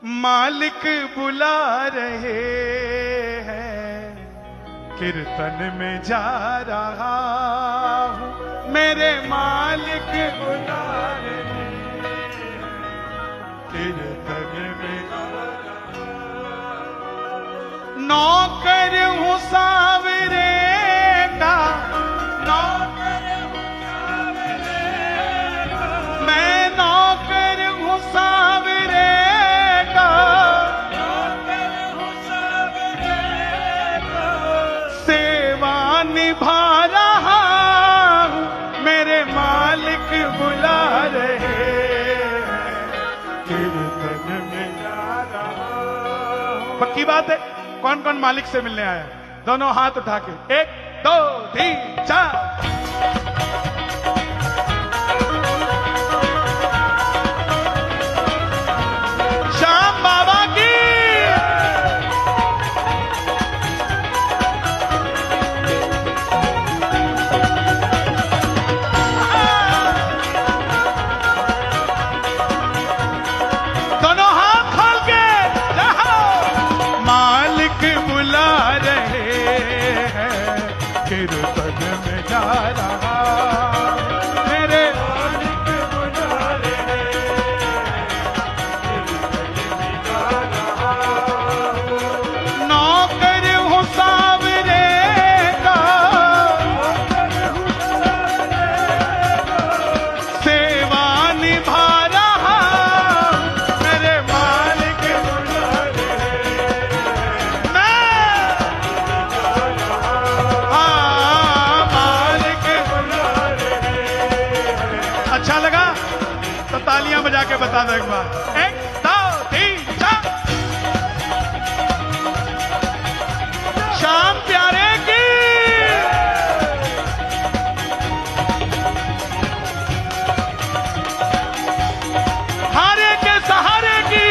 मालिक बुला रहे हैं, कीर्तन में जा रहा हूँ, मेरे मालिक बुला रहे हैं, कीर्तन में जा रहा हूँ। नौकर हूँ सावरे का, नौकर हूँ सावरे का, मैं नौकर हूँ सावरे का, नौकर हूँ सावरे का, सेवा निभा रहा हूँ, मेरे मालिक बुला रहे हैं, कीर्तन में जा रहा हूँ। पक्की बात है? कौन कौन मालिक से मिलने आया? दोनों हाथ उठा के 1 2 3 4। श्याम बाबा की दोनों हाथ खोल के जाओ। मालिक बुला रहे हैं, कीर्तन में जा रहा, मेरे मालिक बुला रहे हैं, कीर्तन में जा रहा। नौकर हूँ सावरे का, सेवा निभा रहा, मेरे मालिक बुला रहे हैं, मालिक बुला रहे हैं। अच्छा लगा तो तालियां बजा के बता दो एक बार। 1 2 3 4। श्याम प्यारे की, हारे के सहारे की।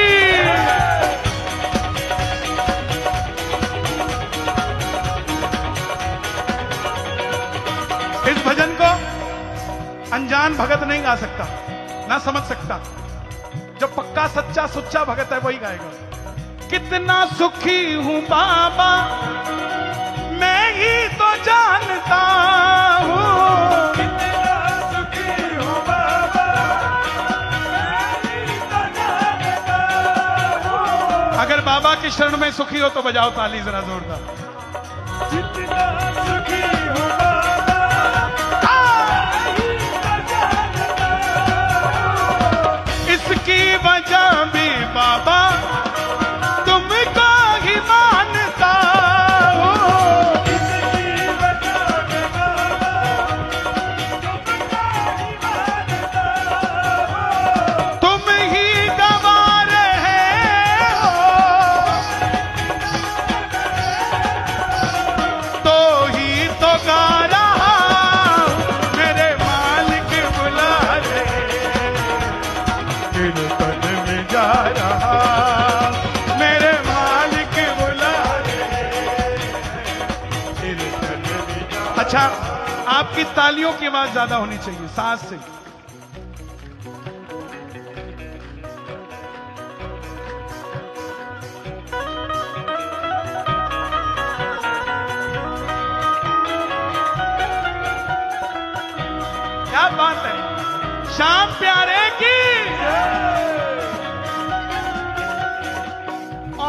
इस भजन को अनजान भगत नहीं गा सकता, ना समझ सकता। जो पक्का सच्चा सुच्चा भगत है वही गाएगा। कितना सुखी हूं बाबा मैं ही तो जानता हूँ, कितना सुखी हूं बाबा मैं ही तो जानता हूँ। अगर बाबा की शरण में सुखी हो तो बजाओ ताली जरा जोरदार। जितना सुखी हूं बाबा इसकी वजह भी बाबा तुमको ही मानता हूँ, इसकी वजह भी बाबा तुमको ही मानता हूँ। तुम ही गवा रहे हो तो ही तो गा रहा हूँ, मेरे मालिक बुला रहे हैं, कीर्तन में जा रहा, मेरे मालिक बुला रहे हैं, कीर्तन में जा। अच्छा, आपकी तालियों की आवाज ज्यादा होनी चाहिए, सांस से। क्या बात है? श्याम प्यारे की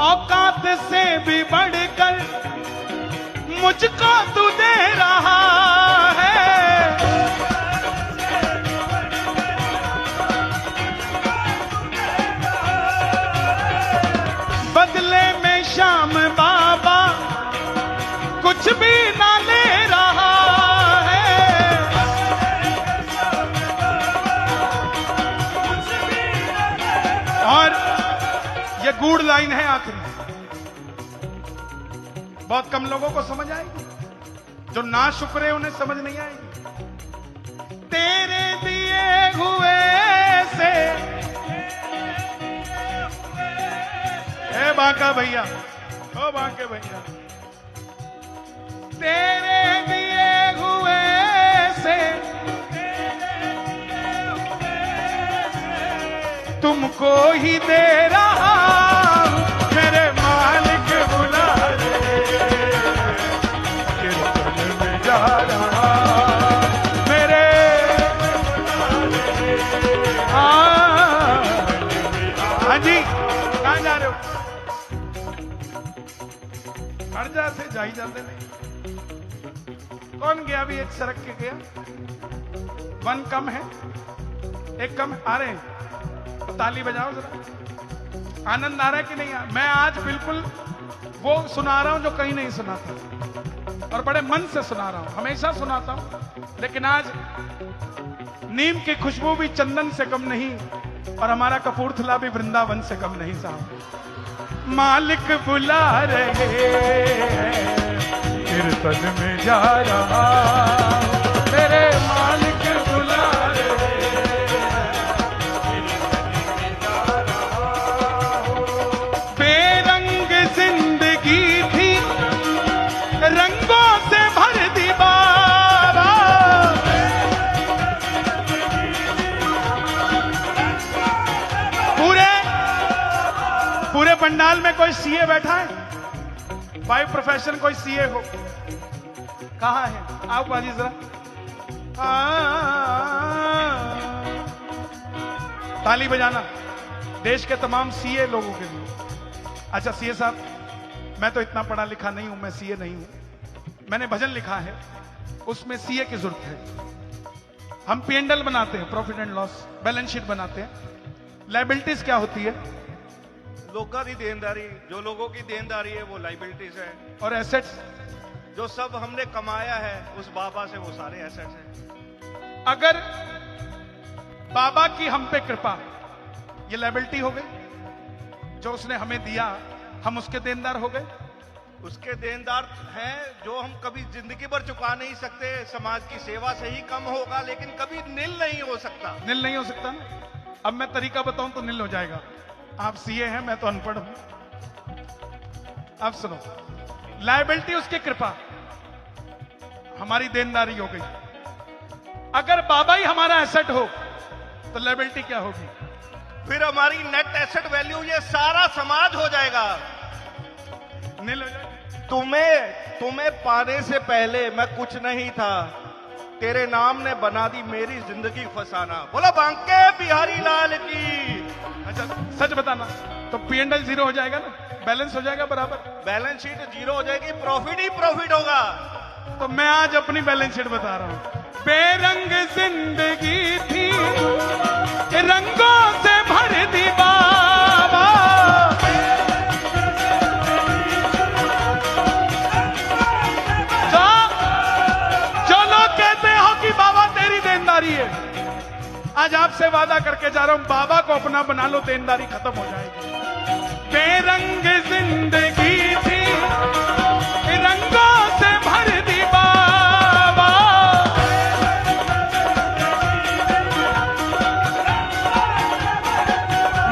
औकात से भी बढ़कर मुझको तू दे रहा है, बदले में श्याम बाबा कुछ भी ना ले रहा है। और ये गूढ़ लाइन है आखिरी, बहुत कम लोगों को समझ आएगी, जो ना शुक्रे उन्हें समझ नहीं आएगी। तेरे दिए हुए से, ए बांका भैया, ओ बांके भैया, तेरे दिए हुए से तुमको ही दे रहा हाँ जी, कहाँ जा रहे हो? हट जाते, जा ही जाते नहीं। कौन गया अभी? एक सड़क के गया, वन कम है, एक कम आ रहे हैं, तो ताली बजाओ जरा। आनंद आ रहा है कि नहीं? मैं आज बिल्कुल वो सुना रहा हूं जो कहीं नहीं सुनाता, और बड़े मन से सुना रहा हूं। हमेशा सुनाता हूं, लेकिन आज नीम की खुशबू भी चंदन से कम नहीं, और हमारा कपूरथला भी वृंदावन से कम नहीं साहब। मालिक बुला रहे हैं, कीर्तन में जा रहा, मेरे मालिक बुला रहे हैं, कीर्तन में जा रहा हूं। बेरंग जिंदगी थी, रंगों से भर दी बाबा। पूरे पंडाल में कोई सीए बैठा है? बाय प्रोफेशन कोई सीए हो? कहाँ है? आओ बाजी जरा। ताली बजाना देश के तमाम सीए लोगों के लिए। अच्छा सीए साहब, मैं तो इतना पढ़ा लिखा नहीं हूं, मैं सीए नहीं हूं। मैंने भजन लिखा है, उसमें सीए की जरूरत है। हम P&L बनाते हैं, profit and loss, balance sheet बनाते हैं। लायबिलिटीज क्या होती है? लोगों की देनदारी, जो लोगों की देनदारी है वो लाइबिलिटीज है। और एसेट्स? जो सब हमने कमाया है उस बाबा से, वो सारे एसेट्स हैं। अगर बाबा की हम पे कृपा, ये लायबिलिटी हो गई। जो उसने हमें दिया, हम उसके देनदार हो गए। उसके देनदार हैं जो हम कभी जिंदगी भर चुका नहीं सकते। समाज की सेवा से ही कम होगा, लेकिन कभी नील नहीं हो सकता। नील नहीं हो सकता ना। अब मैं तरीका बताऊं तो नील हो जाएगा। आप सीए हैं, मैं तो अनपढ़ हूं। अब सुनो, लायबिलिटी उसकी कृपा, हमारी देनदारी हो गई। अगर बाबा ही हमारा एसेट हो तो लायबिलिटी क्या होगी? फिर हमारी नेट एसेट वैल्यू ये सारा समाज हो जाएगा। नील हो जाएगा। तुम्हें पाने से पहले मैं कुछ नहीं था, तेरे नाम ने बना दी मेरी जिंदगी फसाना। बोला बांके बिहारी लाल की। अच्छा सच बताना, तो P&L जीरो हो जाएगा ना, बैलेंस हो जाएगा बराबर। बैलेंस शीट जीरो हो जाएगी, प्रॉफिट ही प्रॉफिट होगा। तो मैं आज अपनी बैलेंस शीट बता रहा हूं। बेरंग जिंदगी थी, रंगों से भर दी बाबा। जो लोग कहते हो कि बाबा तेरी देनदारी है, आज आपसे वादा करके जा रहा हूं, बाबा को अपना बना लो, देनदारी खत्म हो जाएगी। बेरंग जिंदगी थी, रंगों से भर दी बाबा।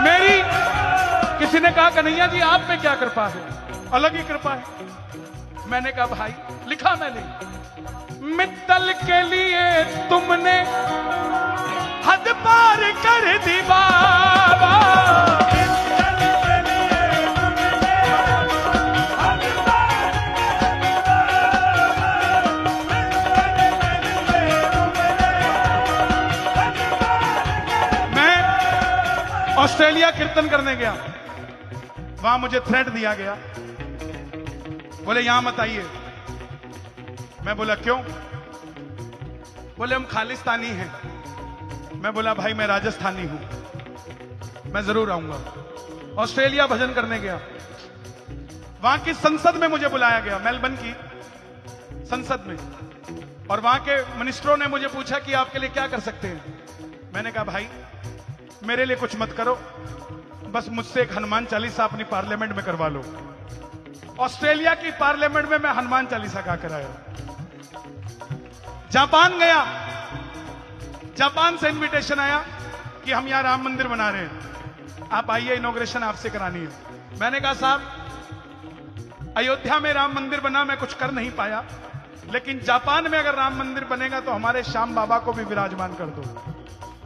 मेरी किसी ने कहा कन्हैया जी आप में क्या कृपा है? अलग ही कृपा है। मैंने कहा भाई, लिखा मैंने, मित्तल के लिए तुमने हद पार कर दी बाबा। मैं ऑस्ट्रेलिया कीर्तन करने गया, वहां मुझे थ्रेट दिया गया, बोले यहां मत आइए। मैं बोला क्यों? बोले हम खालिस्तानी हैं। मैं बोला भाई मैं राजस्थानी हूं, मैं जरूर आऊंगा। ऑस्ट्रेलिया भजन करने गया, वहां की संसद में मुझे बुलाया गया, मेलबर्न की संसद में, और वहां के मिनिस्टरों ने मुझे पूछा कि आपके लिए क्या कर सकते हैं। मैंने कहा भाई मेरे लिए कुछ मत करो, बस मुझसे एक हनुमान चालीसा अपनी पार्लियामेंट में करवा लो। ऑस्ट्रेलिया की पार्लियामेंट में मैं हनुमान चालीसा गा कर आया। जापान गया, जापान से इनविटेशन आया कि हम यहां राम मंदिर बना रहे हैं, आप आइए, इनॉग्रेशन आपसे करानी है। मैंने कहा साहब अयोध्या में राम मंदिर बना, मैं कुछ कर नहीं पाया, लेकिन जापान में अगर राम मंदिर बनेगा तो हमारे श्याम बाबा को भी विराजमान कर दो।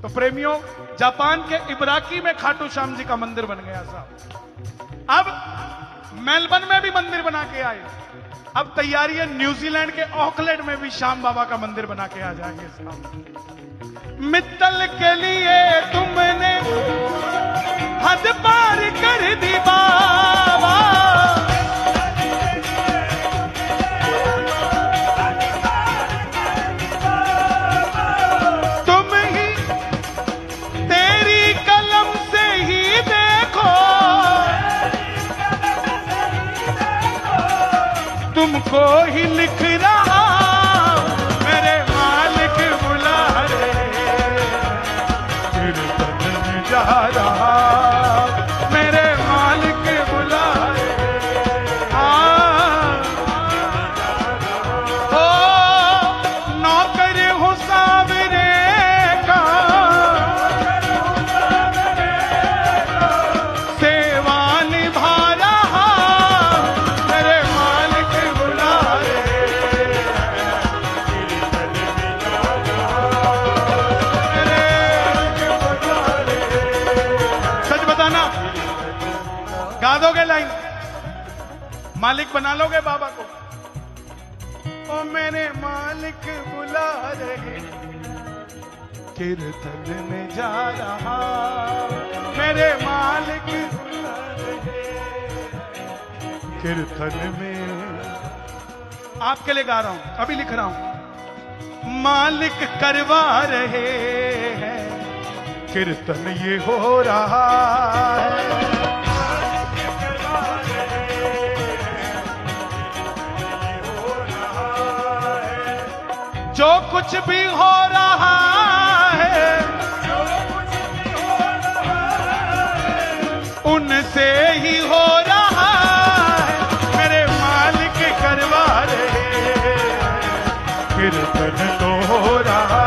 तो प्रेमियों, जापान के इब्राकी में खाटू श्याम जी का मंदिर बन गया साहब। अब मेलबर्न में भी मंदिर बना के आए, अब तैयारी है न्यूजीलैंड के ऑकलैंड में भी श्याम बाबा का मंदिर बना के आ जाएंगे साहब। मित्तल के लिए तुमने हद पार तुमको ही लिख रहा मेरे मालिक बुला रहे कीर्तन में जा रहा मेरे मालिक बुला रहे ओ नौकर हूँ सावरे का सेवा निभा रहा मेरे मालिक बुला रहे सच बताना गा दोगे लाइन मालिक बना लोगे बाबा को ओ मेरे मालिक बुला रहे कीर्तन में जा रहा मेरे मालिक बुला रहे कीर्तन में आपके लिए गा रहा हूं अभी लिख रहा हूं मालिक करवा रहे हैं कीर्तन ये हो रहा है जो कुछ भी हो रहा है उनसे ही हो रहा है मेरे मालिक करवा रहे कीर्तन तो हो रहा